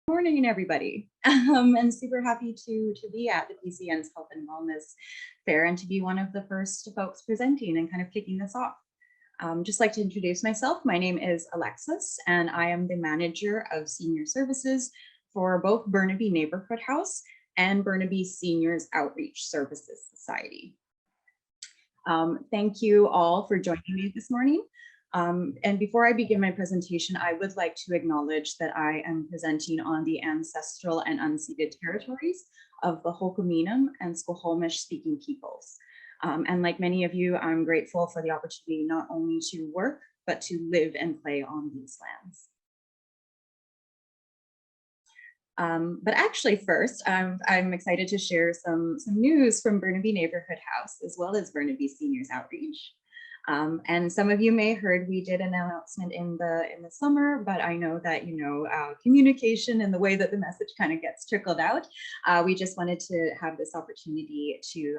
Morning, everybody. And super happy to be at the PCN's Health and Wellness Fair and to be one of the first folks presenting and kind of kicking this off. Just like to introduce myself. My name is Alexis, and I am the manager of senior services for both Burnaby Neighborhood House and Burnaby Seniors Outreach Services Society. Thank you all for joining me this morning. And before I begin my presentation, I would like to acknowledge that I am presenting on the ancestral and unceded territories of the Hokuminam and Squamish speaking peoples. And like many of you, I'm grateful for the opportunity not only to work, but to live and play on these lands. But actually first, I'm excited to share some news from Burnaby Neighborhood House, as well as Burnaby Seniors Outreach. And some of you may have heard we did an announcement in the summer, but I know that, communication and the way that the message kind of gets trickled out, we just wanted to have this opportunity to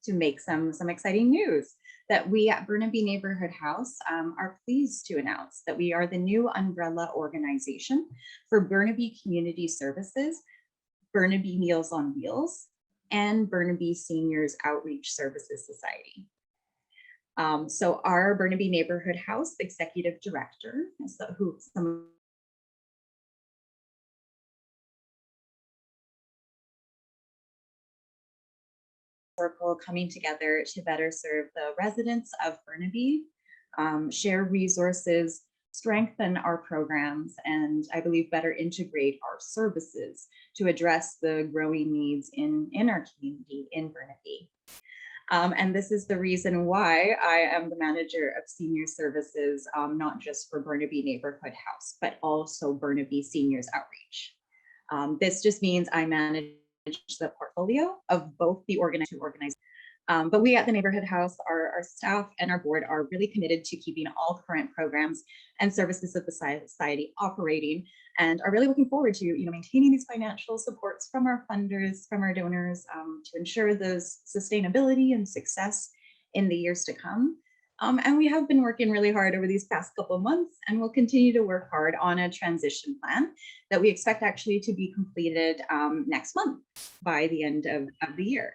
make some exciting news that we at Burnaby Neighborhood House are pleased to announce that we are the new umbrella organization for Burnaby Community Services, Burnaby Meals on Wheels, and Burnaby Seniors Outreach Services Society. So our Burnaby Neighborhood House Executive Director, who some circle coming together to better serve the residents of Burnaby, share resources, strengthen our programs, and I believe better integrate our services to address the growing needs in our community in Burnaby. And this is the reason why I am the manager of senior services, not just for Burnaby Neighborhood House, but also Burnaby Seniors Outreach. This just means I manage the portfolio of both the organizations. But we at the Neighborhood House, our staff and our board are really committed to keeping all current programs and services of the society operating, and are really looking forward to maintaining these financial supports from our funders, from our donors, to ensure those sustainability and success in the years to come. And we have been working really hard over these past couple of months, and we'll continue to work hard on a transition plan that we expect actually to be completed next month by the end of the year.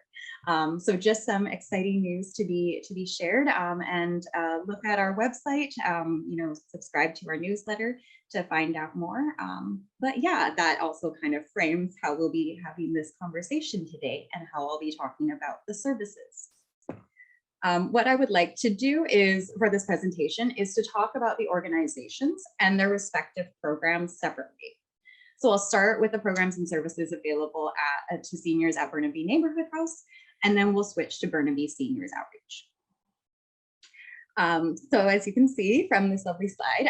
So just some exciting news to be shared, and look at our website, subscribe to our newsletter to find out more. But yeah, that also kind of frames how we'll be having this conversation today and how I'll be talking about the services. What I would like to do is, for this presentation, is to talk about the organizations and their respective programs separately. So I'll start with the programs and services available to seniors at Burnaby Neighborhood House, and then we'll switch to Burnaby Seniors Outreach. So as you can see from this lovely slide,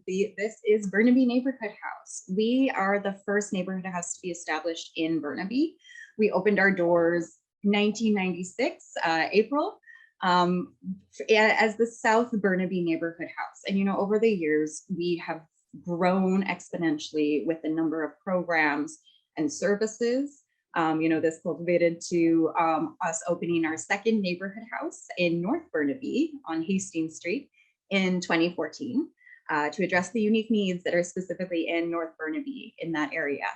this is Burnaby Neighborhood House. We are the first neighborhood house to be established in Burnaby. We opened our doors 1996, April, as the South Burnaby Neighborhood House. And over the years, we have grown exponentially with the number of programs and services. This culminated to us opening our second neighborhood house in North Burnaby on Hastings Street in 2014 to address the unique needs that are specifically in North Burnaby in that area.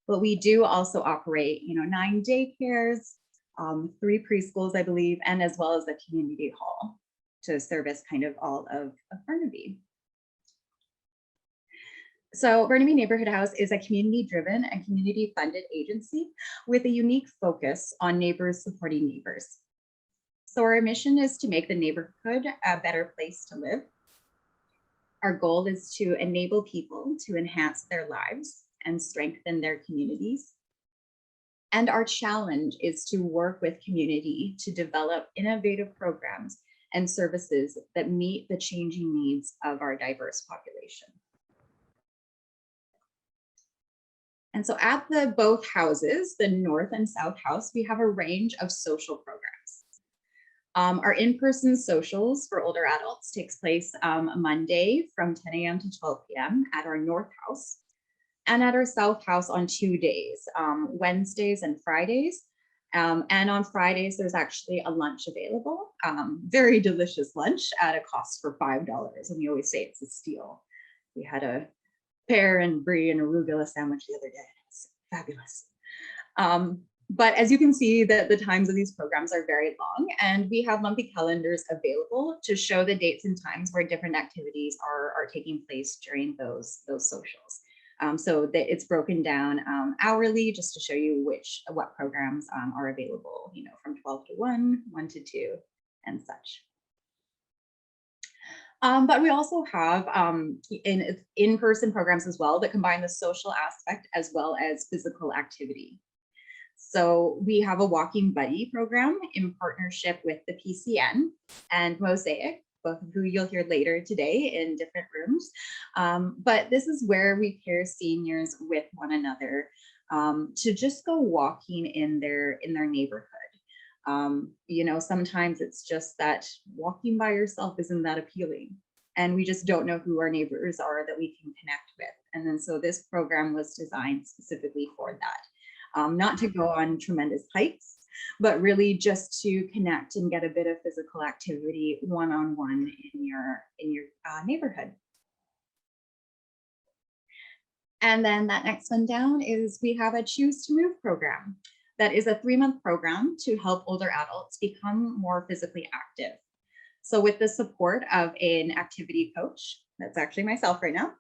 But we do also operate, 9 daycares, 3 preschools, I believe, and as well as a community hall to service kind of all of Burnaby. So Burnaby Neighborhood House is a community-driven and community-funded agency with a unique focus on neighbors supporting neighbors. So our mission is to make the neighborhood a better place to live. Our goal is to enable people to enhance their lives and strengthen their communities. And our challenge is to work with community to develop innovative programs and services that meet the changing needs of our diverse population. And so at both houses, the North and South House, we have a range of social programs. Our in-person socials for older adults takes place Monday from 10 a.m. to 12 p.m. at our North House, and at our South House on 2 days, Wednesdays and Fridays. And on Fridays, there's actually a lunch available, very delicious lunch at a cost for $5. And we always say it's a steal. We had a pear and brie and arugula sandwich the other day. It's fabulous. But as you can see, the times of these programs are very long, and we have monthly calendars available to show the dates and times where different activities are taking place during those socials. So that it's broken down hourly, just to show you what programs are available, from 12 to 1, 1 to 2, and such. But we also have in-person programs as well that combine the social aspect as well as physical activity. So we have a walking buddy program in partnership with the PCN and Mosaic, both of who you'll hear later today in different rooms. But this is where we pair seniors with one another to just go walking in their neighborhood. Sometimes it's just that walking by yourself isn't that appealing, and we just don't know who our neighbors are that we can connect with. And then so this program was designed specifically for that. Not to go on tremendous hikes, but really just to connect and get a bit of physical activity one-on-one in your neighborhood. And then that next one down is we have a Choose to Move program. That is a 3-month program to help older adults become more physically active. So with the support of an activity coach, that's actually myself right now,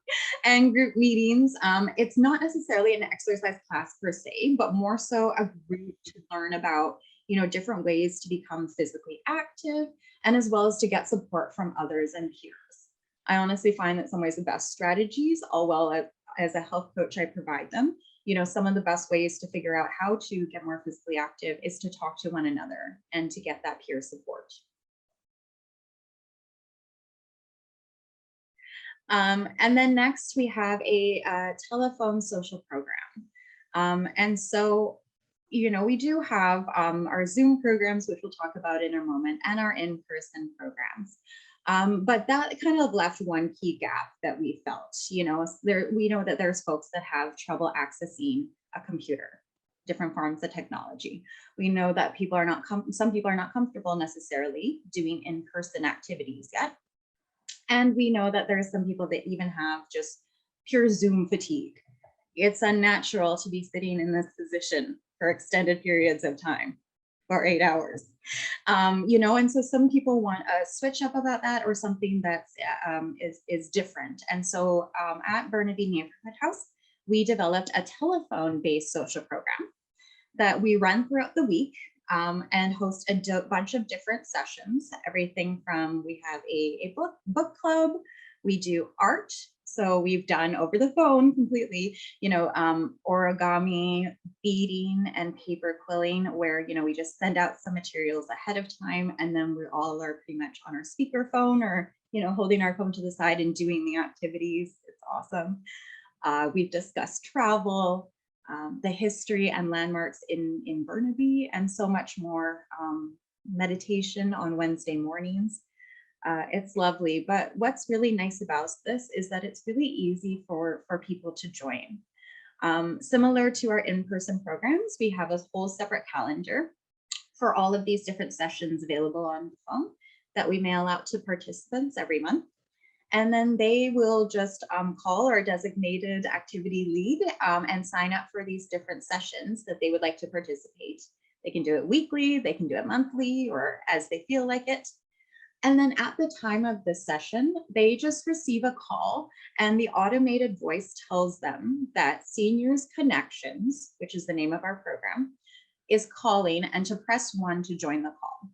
and group meetings, it's not necessarily an exercise class per se, but more so a group to learn about, different ways to become physically active, and as well as to get support from others and peers. I honestly find that some ways the best strategies, all well as a health coach, I provide them. Some of the best ways to figure out how to get more physically active is to talk to one another and to get that peer support. And then next we have a telephone social program. And so, we do have our Zoom programs, which we'll talk about in a moment, and our in-person programs. But that kind of left one key gap that we felt, we know that there's folks that have trouble accessing a computer, different forms of technology. We know that some people are not comfortable necessarily doing in-person activities yet. And we know that there's some people that even have just pure Zoom fatigue. It's unnatural to be sitting in this position for extended periods of time, for 8 hours. And so some people want a switch up about that, or something that is different. And so at Burnaby Neighborhood House, we developed a telephone-based social program that we run throughout the week. And host a bunch of different sessions, everything from, we have a book club, we do art. So we've done over the phone completely, origami, beading, and paper quilling, where, we just send out some materials ahead of time, and then we all are pretty much on our speakerphone or, holding our phone to the side and doing the activities. It's awesome. We've discussed travel, the history and landmarks in Burnaby, and so much more. Meditation on Wednesday mornings. It's lovely, but what's really nice about this is that it's really easy for people to join. Similar to our in-person programs, we have a whole separate calendar for all of these different sessions available on the phone that we mail out to participants every month. And then they will just call our designated activity lead and sign up for these different sessions that they would like to participate. They can do it weekly, they can do it monthly, or as they feel like it. And then at the time of the session, they just receive a call, and the automated voice tells them that Seniors Connections, which is the name of our program, is calling, and to press 1 to join the call.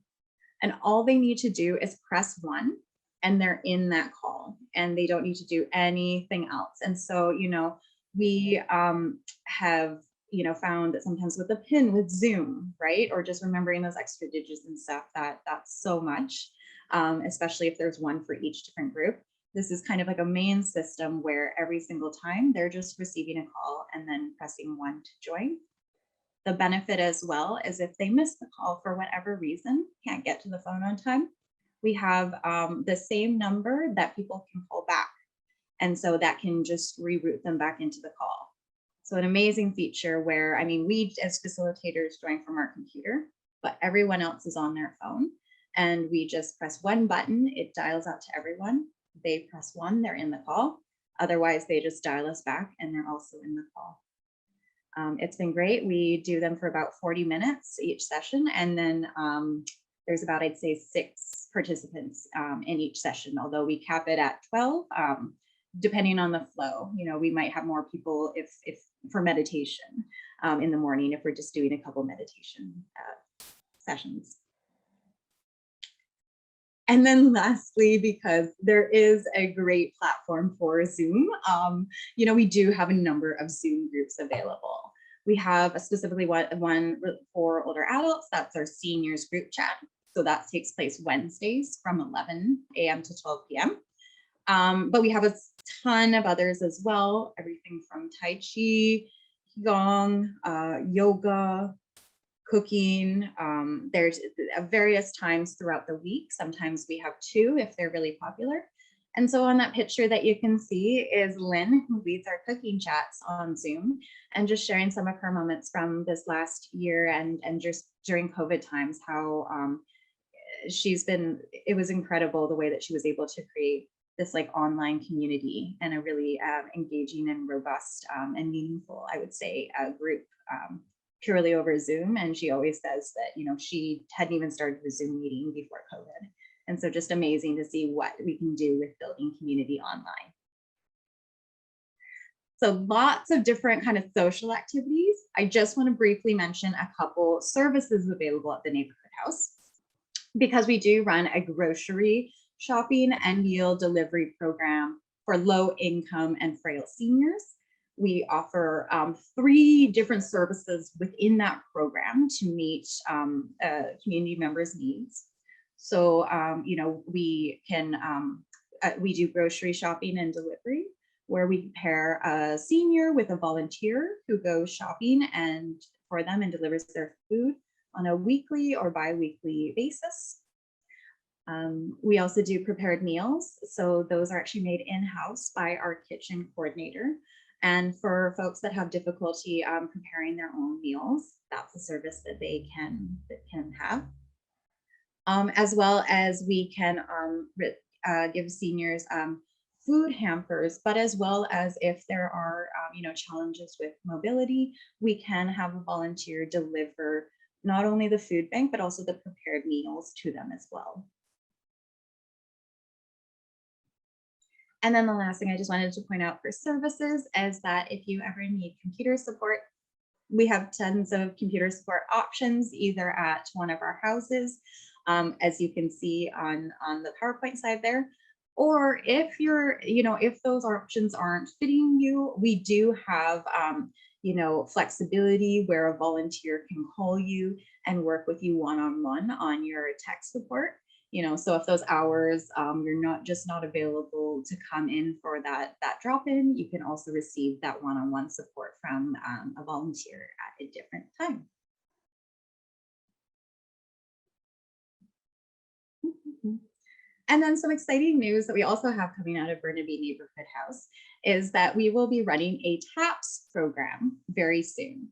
And all they need to do is press 1, and they're in that call, and they don't need to do anything else. And so, we have, found that sometimes with a pin with Zoom, right? Or just remembering those extra digits and stuff, that's so much, especially if there's one for each different group. This is kind of like a main system where every single time they're just receiving a call and then pressing 1 to join. The benefit as well is if they miss the call for whatever reason, can't get to the phone on time, we have the same number that people can call back. And so that can just reroute them back into the call. So an amazing feature where, we as facilitators join from our computer, but everyone else is on their phone. And we just press 1 button, it dials out to everyone. They press 1, they're in the call. Otherwise, they just dial us back and they're also in the call. It's been great. We do them for about 40 minutes each session. And then there's about, I'd say, 6 participants in each session, although we cap it at 12, depending on the flow. You know, we might have more people if for meditation in the morning, if we're just doing a couple meditation sessions. And then lastly, because there is a great platform for Zoom, you know, we do have a number of Zoom groups available. We have specifically one for older adults. That's our seniors group chat. So that takes place Wednesdays from 11 a.m. to 12 p.m. But we have a ton of others as well, everything from Tai Chi, Qigong, yoga, cooking. There's various times throughout the week. Sometimes we have 2 if they're really popular. And so on that picture that you can see is Lynn, who leads our cooking chats on Zoom, and just sharing some of her moments from this last year and just during COVID times, how it was incredible the way that she was able to create this like online community and a really engaging and robust and meaningful, I would say, group purely over Zoom. And she always says that, you know, she hadn't even started a Zoom meeting before COVID. And so just amazing to see what we can do with building community online. So lots of different kind of social activities. I just want to briefly mention a couple services available at the neighborhood house, because we do run a grocery shopping and meal delivery program for low income and frail seniors. We offer 3 different services within that program to meet community members' needs. So, you know, we do grocery shopping and delivery, where we pair a senior with a volunteer who goes shopping for them and delivers their food on a weekly or bi-weekly basis. We also do prepared meals. So those are actually made in-house by our kitchen coordinator. And for folks that have difficulty preparing their own meals, that's a service that they can have. As well as we can give seniors food hampers, but as well as if there are you know, challenges with mobility, we can have a volunteer deliver not only the food bank, but also the prepared meals to them as well. And then the last thing I just wanted to point out for services is that if you ever need computer support, we have tons of computer support options, either at one of our houses, as you can see on the PowerPoint side there, or if if those options aren't fitting you, we do have you know, flexibility where a volunteer can call you and work with you one-on-one on your tech support. You know, so if those hours you're not available to come in for that drop-in, you can also receive that one-on-one support from a volunteer at a different time. And then some exciting news that we also have coming out of Burnaby Neighborhood House is that we will be running a TAPS program very soon.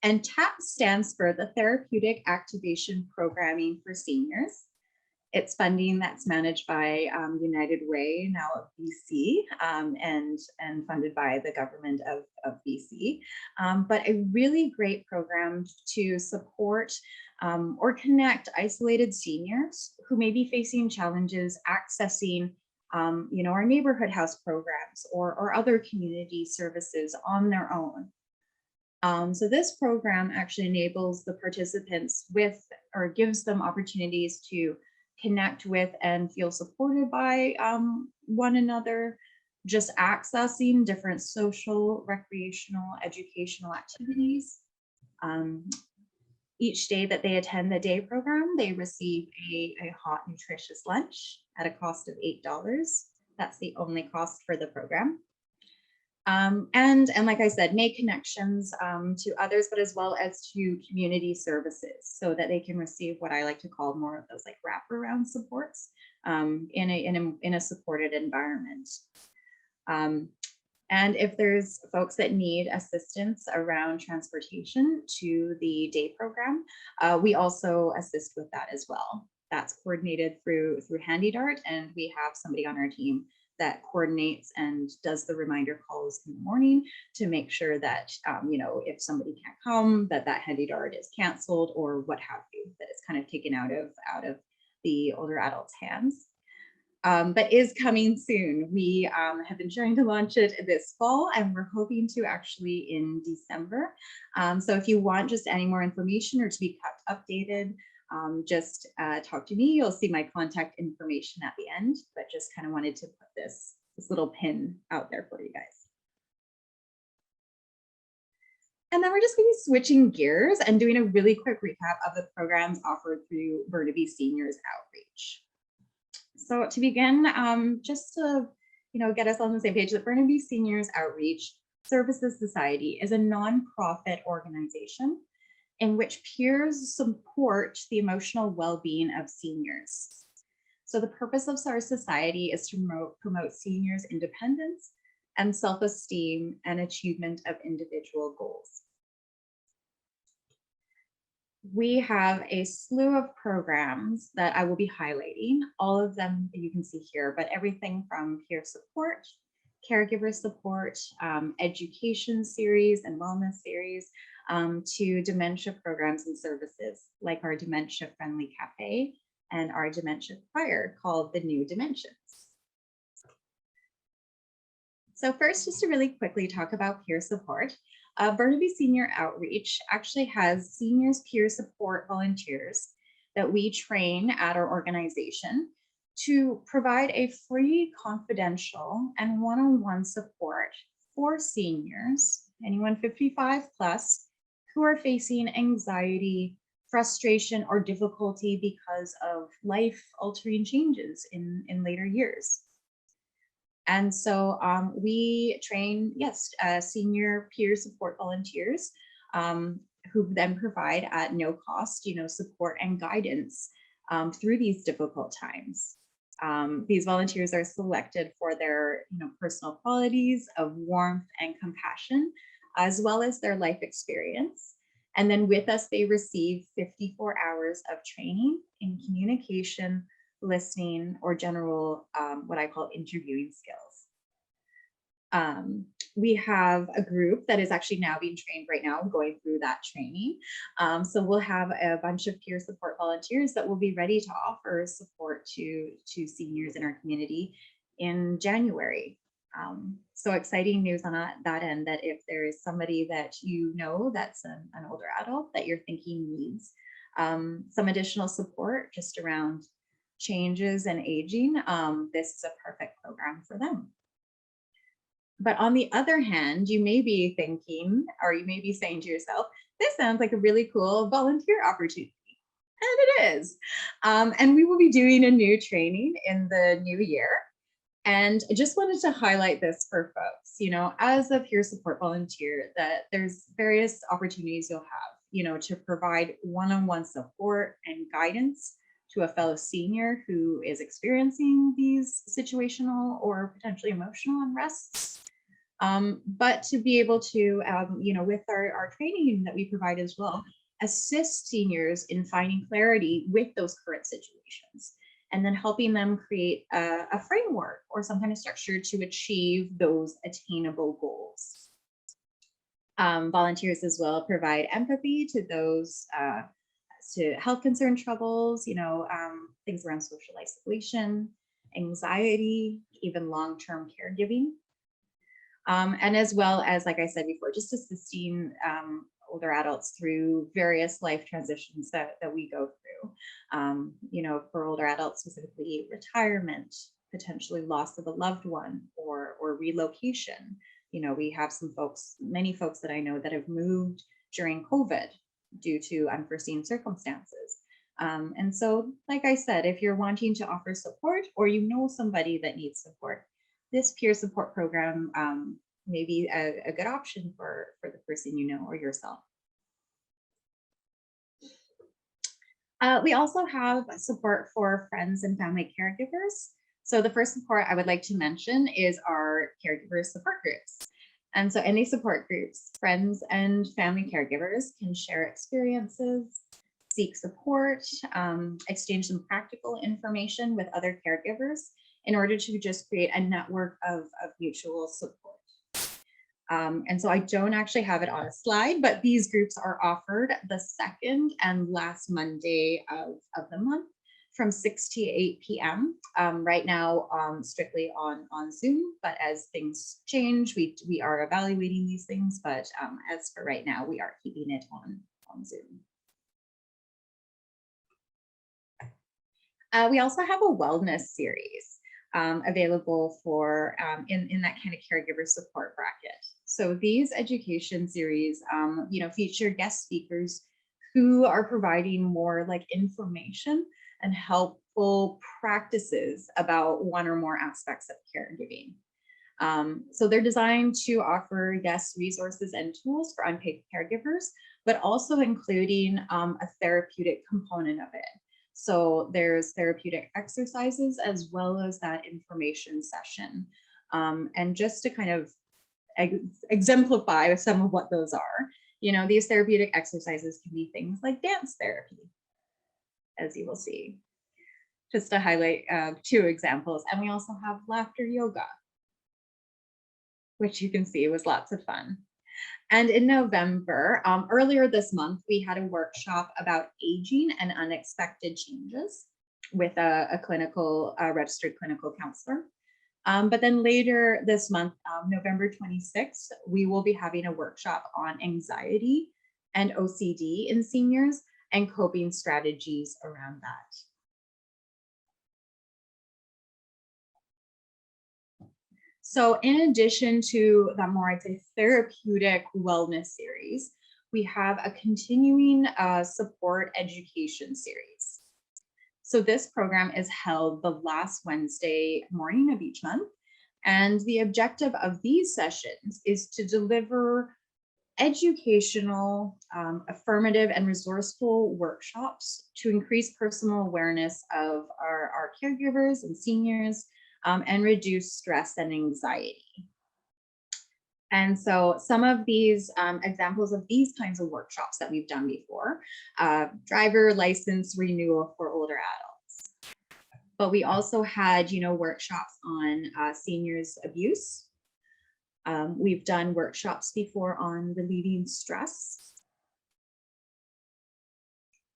And TAPS stands for the Therapeutic Activation Programming for Seniors. It's funding that's managed by United Way, now of BC, and funded by the government of BC. But a really great program to support or connect isolated seniors who may be facing challenges accessing you know, our neighborhood house programs or other community services on their own. So this program actually enables the participants with, or gives them opportunities to connect with and feel supported by one another, just accessing different social, recreational, educational activities. Each day that they attend the day program, they receive a hot, nutritious lunch at a cost of $8. That's the only cost for the program. And like I said, make connections to others, but as well as to community services, so that they can receive what I like to call more of those like wraparound supports in a supported environment. And if there's folks that need assistance around transportation to the day program, we also assist with that as well. That's coordinated through HandyDart, and we have somebody on our team that coordinates and does the reminder calls in the morning to make sure that, if somebody can't come, that handy dart is canceled or what have you, that it's kind of taken out of the older adults' hands. But is coming soon. We have been trying to launch it this fall, and we're hoping to actually in December. So if you want just any more information or to be kept updated, just talk to me. You'll see my contact information at the end, but just kind of wanted to put this little pin out there for you guys. And then we're just going to be switching gears and doing a really quick recap of the programs offered through Burnaby Seniors Outreach. So to begin, just to get us on the same page, the Burnaby Seniors Outreach Services Society is a nonprofit organization in which peers support the emotional well-being of seniors. So the purpose of our society is to promote seniors' independence and self-esteem and achievement of individual goals. We have a slew of programs that I will be highlighting, all of them that you can see here, but everything from peer support, caregiver support, education series and wellness series, to dementia programs and services like our Dementia Friendly Cafe and our Dementia Choir called the New Dimensions. So first, just to really quickly talk about peer support, Burnaby Senior Outreach actually has seniors peer support volunteers that we train at our organization to provide a free, confidential, and one-on-one support for seniors, anyone 55 plus, who are facing anxiety, frustration, or difficulty because of life-altering changes in later years. And so we train, senior peer support volunteers who then provide at no cost, support and guidance through these difficult times. These volunteers are selected for their, personal qualities of warmth and compassion, as well as their life experience. And then with us, they receive 54 hours of training in communication, listening, or general, what I call interviewing skills. We have a group that is actually now being trained right now, going through that training. So we'll have a bunch of peer support volunteers that will be ready to offer support to seniors in our community in January. So exciting news on that end, that if there is somebody that that's an older adult that you're thinking needs some additional support just around changes and aging, this is a perfect program for them. But on the other hand, you may be thinking, or you may be saying to yourself, this sounds like a really cool volunteer opportunity. And it is. And we will be doing a new training in the new year. And I just wanted to highlight this for folks, as a peer support volunteer, that there's various opportunities you'll have, to provide one-on-one support and guidance to a fellow senior who is experiencing these situational or potentially emotional unrests. But to be able to, with our training that we provide as well, assist seniors in finding clarity with those current situations, and then helping them create a framework or some kind of structure to achieve those attainable goals. Volunteers as well provide empathy to those to health concern troubles, things around social isolation, anxiety, even long-term caregiving. And as well as, like I said before, just assisting older adults through various life transitions that we go through. For older adults, specifically retirement, potentially loss of a loved one, or relocation. We have many folks that I know that have moved during COVID due to unforeseen circumstances. And so, like I said, if you're wanting to offer support, or somebody that needs support, this peer support program may be a good option for the person or yourself. We also have support for friends and family caregivers. So the first support I would like to mention is our caregiver support groups. And so in these support groups, friends and family caregivers can share experiences, seek support, exchange some practical information with other caregivers, in order to just create a network of mutual support. And so I don't actually have it on a slide, but these groups are offered the second and last Monday of the month from 6 to 8 p.m. Right now, strictly on Zoom, but as things change, we are evaluating these things, but as for right now, we are keeping it on Zoom. We also have a wellness series available for in that kind of caregiver support bracket. So these education series, feature guest speakers who are providing more like information and helpful practices about one or more aspects of caregiving. So they're designed to offer guests resources and tools for unpaid caregivers, but also including a therapeutic component of it. So there's therapeutic exercises as well as that information session. And just to kind of exemplify some of what those are, these therapeutic exercises can be things like dance therapy, as you will see, just to highlight 2 examples. And we also have laughter yoga, which you can see was lots of fun. And in November, earlier this month, we had a workshop about aging and unexpected changes with a registered clinical counselor. But then later this month, November 26th, we will be having a workshop on anxiety and OCD in seniors and coping strategies around that. So in addition to the more, I'd say, therapeutic wellness series, we have a continuing support education series. So this program is held the last Wednesday morning of each month. And the objective of these sessions is to deliver educational, affirmative, and resourceful workshops to increase personal awareness of our caregivers and seniors, and reduce stress and anxiety. And so some of these examples of these kinds of workshops that we've done before, driver license renewal for older adults. But we also had, workshops on seniors abuse. We've done workshops before on relieving stress,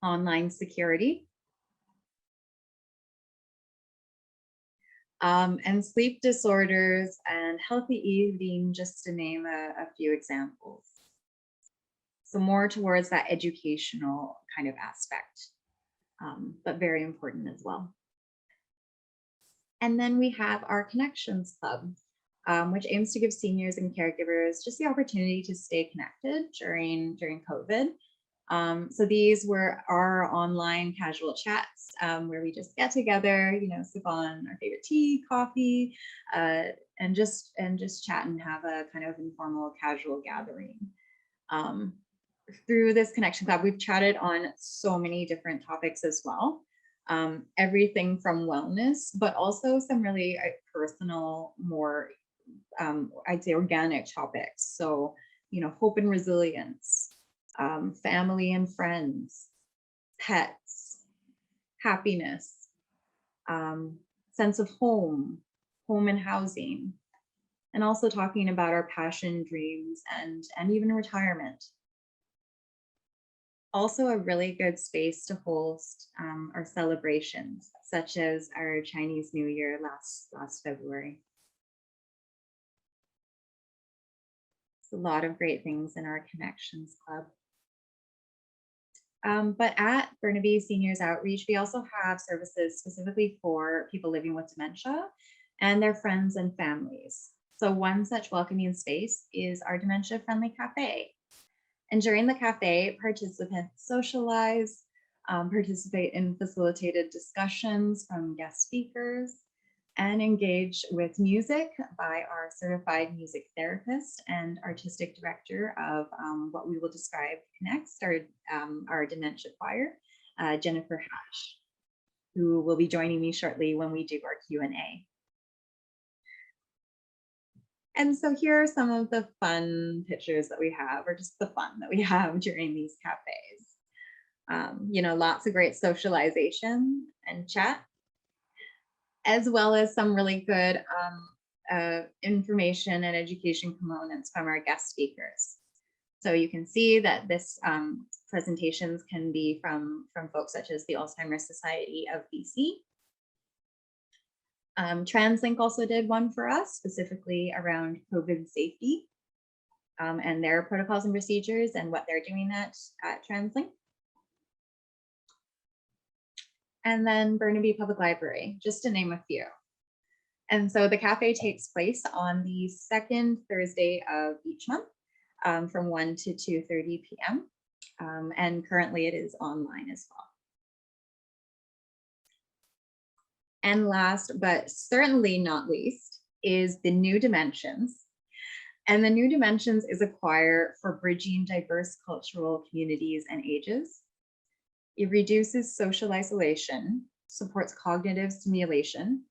online security, and sleep disorders and healthy eating, just to name a few examples. So more towards that educational kind of aspect, but very important as well. And then we have our Connections Club, which aims to give seniors and caregivers just the opportunity to stay connected during COVID. So these were our online casual chats where we just get together, sip on our favorite tea, coffee, and just chat and have a kind of informal, casual gathering. Through this Connection Club, we've chatted on so many different topics as well. Everything from wellness, but also some really personal, more, I'd say, organic topics. So, hope and resilience, family and friends, pets, happiness, sense of home and housing, and also talking about our passion, dreams, and even retirement. Also a really good space to host our celebrations, such as our Chinese New Year last February. It's a lot of great things in our Connections Club. But at Burnaby Seniors Outreach, we also have services specifically for people living with dementia and their friends and families. So one such welcoming space is our Dementia Friendly Cafe. And during the cafe, participants socialize, participate in facilitated discussions from guest speakers, and engage with music by our certified music therapist and artistic director of what we will describe next, our dementia choir, Jennyfer, who will be joining me shortly when we do our Q&A. And so here are some of the fun pictures that we have, or just the fun that we have during these cafes. Lots of great socialization and chat. as well as some really good information and education components from our guest speakers. So you can see that this presentations can be from folks such as the Alzheimer's Society of BC. TransLink also did one for us, specifically around COVID safety and their protocols and procedures and what they're doing at TransLink. And then Burnaby Public Library, just to name a few. And so the cafe takes place on the second Thursday of each month from 1 to 2:30 p.m. And currently it is online as well. And last, but certainly not least, is the New Dimensions. And the New Dimensions is a choir for bridging diverse cultural communities and ages. It reduces social isolation, supports cognitive stimulation,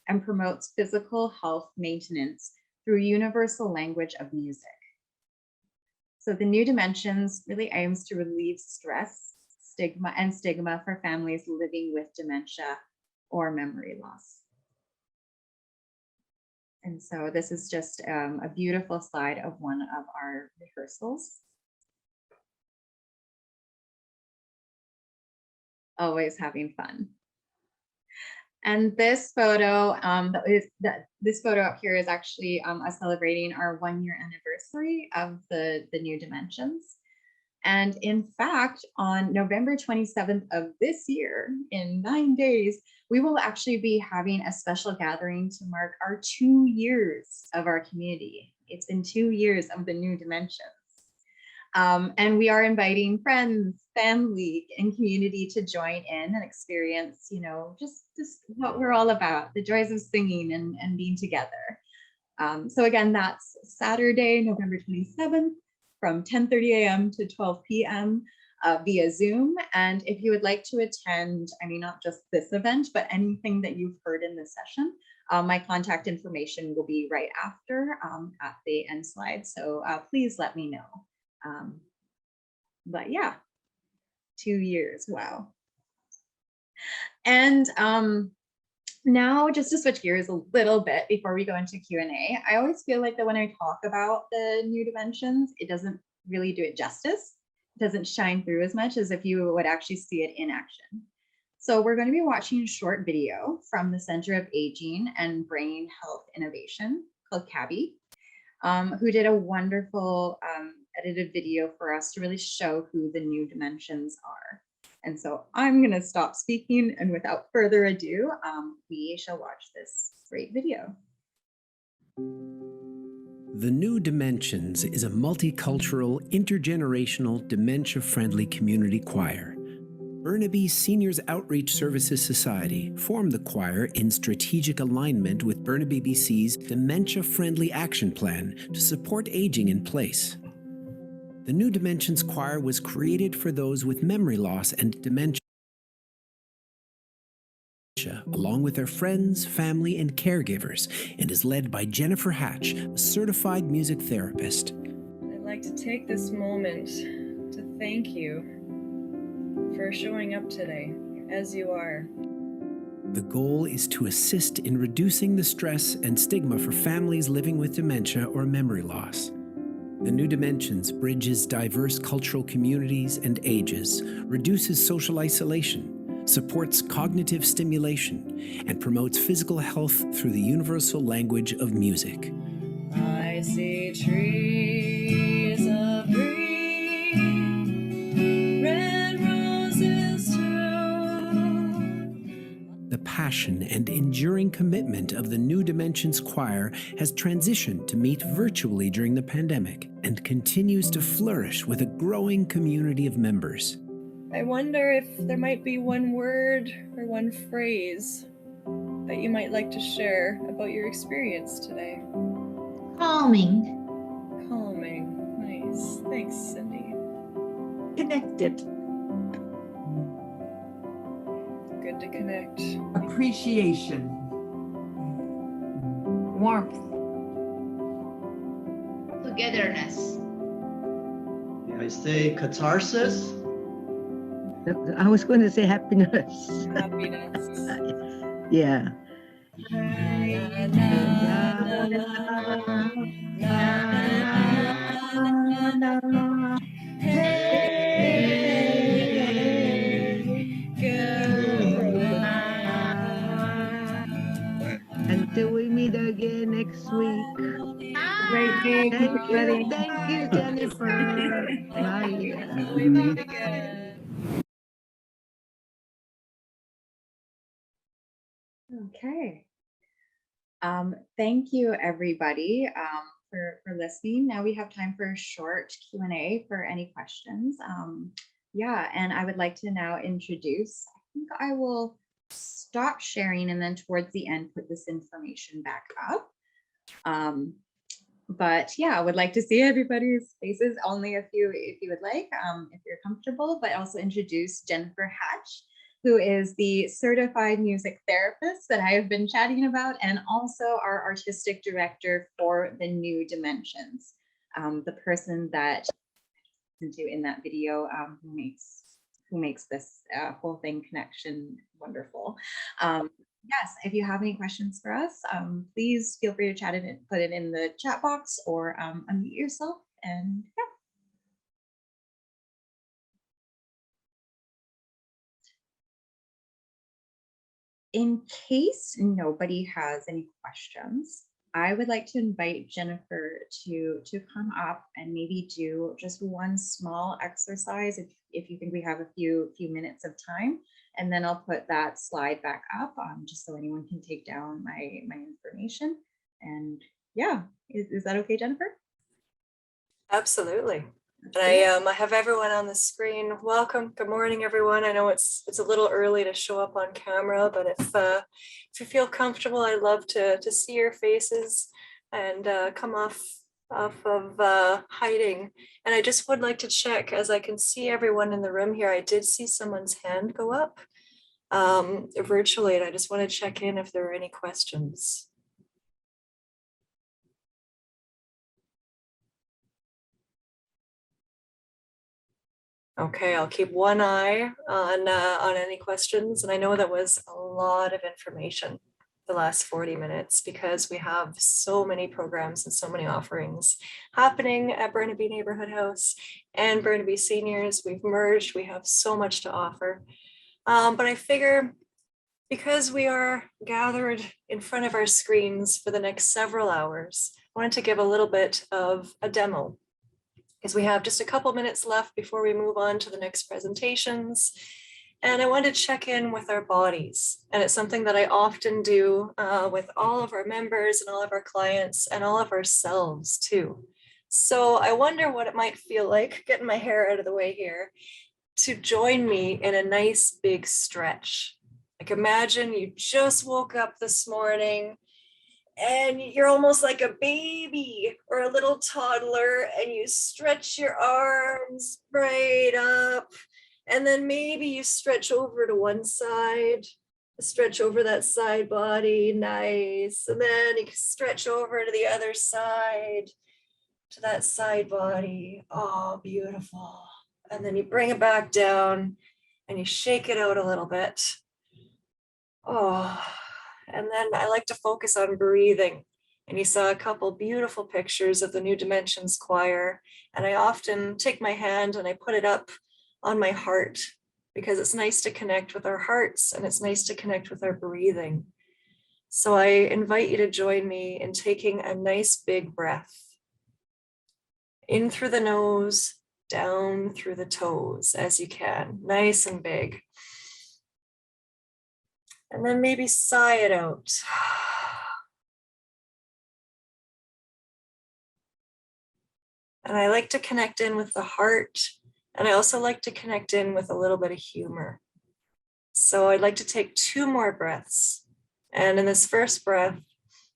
and promotes physical health maintenance through universal language of music. So the New Dimensions really aims to relieve stress, stigma for families living with dementia or memory loss. And so this is just a beautiful slide of one of our rehearsals. Always having fun. And this photo, this photo up here is actually us celebrating our 1-year anniversary of the New Dimensions. And in fact, on November 27th of this year, in 9 days, we will actually be having a special gathering to mark our 2 years of our community. It's been 2 years of the New Dimensions. And we are inviting friends, family, and community to join in and experience, you know, just what we're all about, the joys of singing and being together. So again, that's Saturday, November 27th from 10:30 a.m. to 12 p.m. Via Zoom. And if you would like to attend, I mean, not just this event, but anything that you've heard in the session, my contact information will be right after at the end slide. So please let me know. But yeah, 2 years, wow. And now just to switch gears a little bit before we go into Q&A, I always feel like that when I talk about the New Dimensions, it doesn't really do it justice. It doesn't shine through as much as if you would actually see it in action. So we're going to be watching a short video from the Center of Aging and Brain Health Innovation called CABI, who did a wonderful edited video for us to really show who the New Dimensions are. And so I'm going to stop speaking, and without further ado, we shall watch this great video. The New Dimensions is a multicultural, intergenerational, dementia-friendly community choir. Burnaby Seniors Outreach Services Society formed the choir in strategic alignment with Burnaby BC's Dementia-Friendly Action Plan to support aging in place. The New Dimensions Choir was created for those with memory loss and dementia, along with their friends, family, and caregivers, and is led by Jennyfer Hatch, a certified music therapist. I'd like to take this moment to thank you for showing up today, as you are. The goal is to assist in reducing the stress and stigma for families living with dementia or memory loss. The New Dimensions bridges diverse cultural communities and ages, reduces social isolation, supports cognitive stimulation, and promotes physical health through the universal language of music. I see trees of green, red roses too. The passion and enduring commitment of the New Dimensions Choir has transitioned to meet virtually during the pandemic and continues to flourish with a growing community of members. I wonder if there might be one word or one phrase that you might like to share about your experience today. Calming. Calming. Nice. Thanks, Cindy. Connected. Good to connect. Appreciation. Warmth. Togetherness. I say catharsis. I was going to say happiness. Happiness. Yeah. Until we meet again next week. Great day. Thank you, Jennyfer. Bye. Until we meet again. Okay. Thank you, everybody, for listening. Now we have time for a short Q&A for any questions. Yeah, and I would like to now introduce, I think I will stop sharing and then towards the end put this information back up. But yeah, I would like to see everybody's faces, only if you would like, if you're comfortable, but also introduce Jennyfer Hatch, who is the certified music therapist that I have been chatting about, and also our artistic director for the New Dimensions, the person that into in that video, who makes this whole thing connection wonderful. Yes, if you have any questions for us, please feel free to chat it and put it in the chat box or unmute yourself. And yeah. In case nobody has any questions, I would like to invite Jennyfer to come up and maybe do just one small exercise if you think we have a few minutes of time, and then I'll put that slide back up just so anyone can take down my information. And yeah, is that okay, Jennyfer? Absolutely. And I have everyone on the screen. Welcome. Good morning, everyone. I know it's a little early to show up on camera, but if you feel comfortable, I'd love to see your faces and come off of hiding. And I just would like to check, as I can see everyone in the room here, I did see someone's hand go up virtually, and I just want to check in if there are any questions. Okay, I'll keep one eye on any questions. And I know that was a lot of information the last 40 minutes because we have so many programs and so many offerings happening at Burnaby Neighborhood House and Burnaby Seniors. We've merged, we have so much to offer. But I figure because we are gathered in front of our screens for the next several hours, I wanted to give a little bit of a demo, because we have just a couple minutes left before we move on to the next presentations. And I wanted to check in with our bodies. And it's something that I often do with all of our members and all of our clients and all of ourselves too. So I wonder what it might feel like, getting my hair out of the way here, to join me in a nice big stretch. Like imagine you just woke up this morning and you're almost like a baby or a little toddler, and you stretch your arms right up, and then maybe you stretch over to one side, stretch over that side body, nice, and then you stretch over to the other side, to that side body, oh, beautiful. And then you bring it back down and you shake it out a little bit. Oh, and then I like to focus on breathing. And you saw a couple beautiful pictures of the New Dimensions choir. And I often take my hand and I put it up on my heart because it's nice to connect with our hearts and it's nice to connect with our breathing. So I invite you to join me in taking a nice big breath. In through the nose, down through the toes as you can, nice and big. And then maybe sigh it out. And I like to connect in with the heart. And I also like to connect in with a little bit of humor. So I'd like to take 2 more breaths. And in this first breath,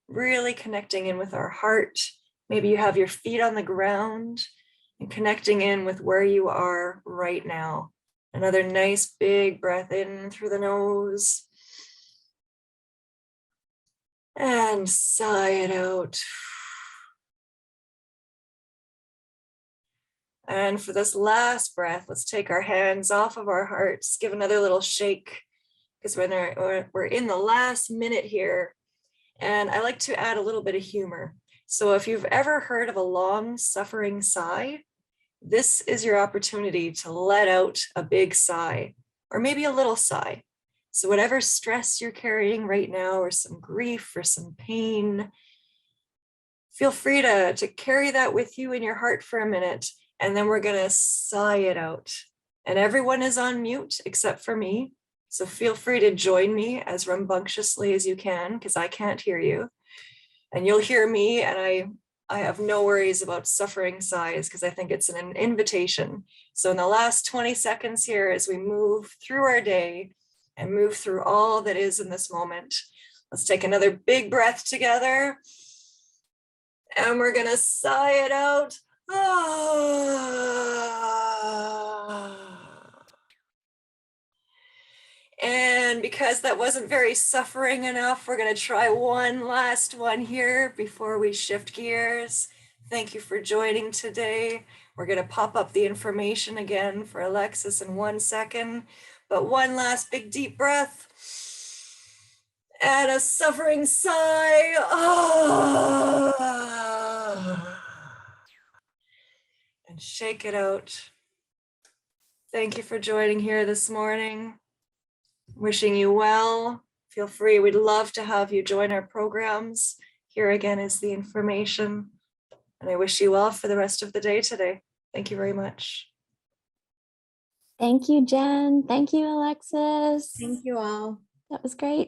really connecting in with our heart. Maybe you have your feet on the ground and connecting in with where you are right now. Another nice big breath in through the nose. And sigh it out. And for this last breath, let's take our hands off of our hearts, give another little shake, because when we're in the last minute here And I like to add a little bit of humor. So if you've ever heard of a long suffering sigh, this is your opportunity to let out a big sigh, or maybe a little sigh. So whatever stress you're carrying right now, or some grief or some pain, feel free to carry that with you in your heart for a minute, and then we're gonna sigh it out. And everyone is on mute except for me. So feel free to join me as rambunctiously as you can, because I can't hear you. And you'll hear me, and I have no worries about suffering sighs, because I think it's an invitation. So in the last 20 seconds here, as we move through our day and move through all that is in this moment, let's take another big breath together. And we're gonna sigh it out. And because that wasn't very suffering enough, we're gonna try one last one here before we shift gears. Thank you for joining today. We're gonna pop up the information again for Alexis in 1 second, but one last big deep breath. And a suffering sigh. And shake it out. Thank you for joining here this morning. Wishing you well. Feel free, we'd love to have you join our programs. Here again is the information. And I wish you well for the rest of the day today. Thank you very much. Thank you, Jen. Thank you, Alexis. Thank you all. That was great.